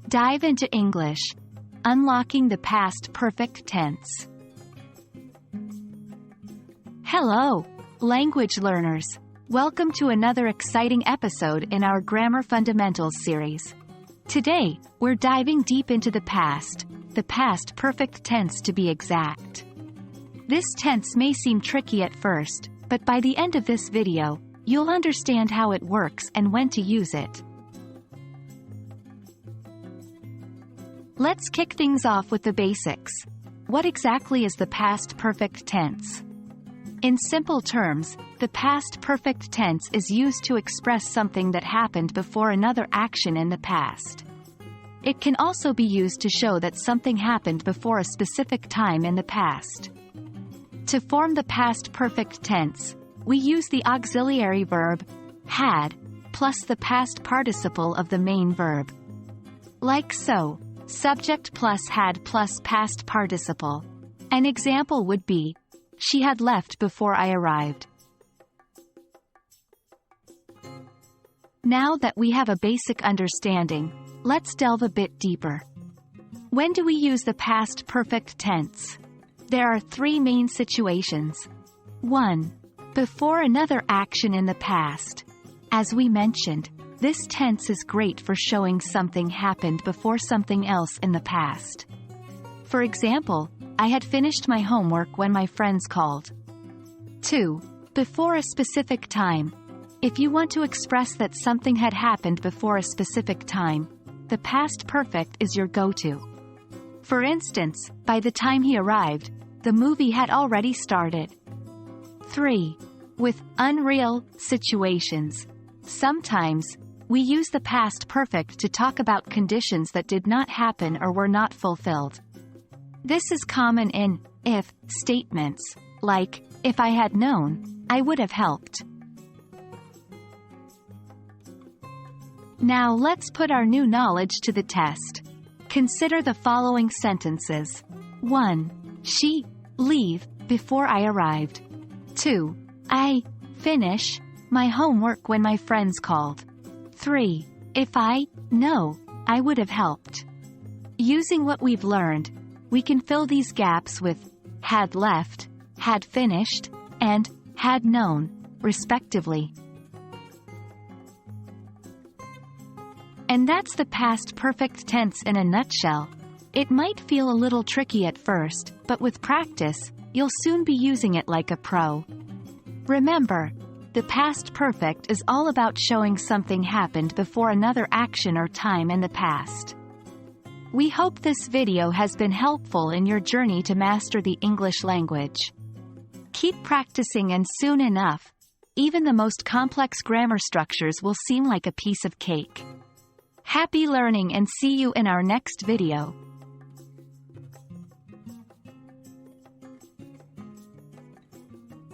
Dive into English. Unlocking the past perfect tense. Hello, language learners. Welcome to another exciting episode in our Grammar Fundamentals series. Today, we're diving deep into the past perfect tense to be exact. This tense may seem tricky at first, but by the end of this video, you'll understand how it works and when to use it. Let's kick things off with the basics. What exactly is the past perfect tense? In simple terms, the past perfect tense is used to express something that happened before another action in the past. It can also be used to show that something happened before a specific time in the past. To form the past perfect tense, we use the auxiliary verb had plus the past participle of the main verb. Like so. Subject plus had plus past participle. An example would be, she had left before I arrived. Now that we have a basic understanding, let's delve a bit deeper. When do we use the past perfect tense? There are three main situations. 1. Before another action in the past. As we mentioned, this tense is great for showing something happened before something else in the past. For example, I had finished my homework when my friends called. 2. Before a specific time. If you want to express that something had happened before a specific time, the past perfect is your go-to. For instance, by the time he arrived, the movie had already started. 3. With unreal situations. Sometimes, we use the past perfect to talk about conditions that did not happen or were not fulfilled. This is common in if statements, like, if I had known, I would have helped. Now let's put our new knowledge to the test. Consider the following sentences. 1. She leave before I arrived. 2. I finish my homework when my friends called. 3. If I know, I would have helped. Using what we've learned, we can fill these gaps with had left, had finished, and had known, respectively. And that's the past perfect tense in a nutshell. It might feel a little tricky at first, but with practice, you'll soon be using it like a pro. Remember, the past perfect is all about showing something happened before another action or time in the past. We hope this video has been helpful in your journey to master the English language. Keep practicing and soon enough, even the most complex grammar structures will seem like a piece of cake. Happy learning and see you in our next video.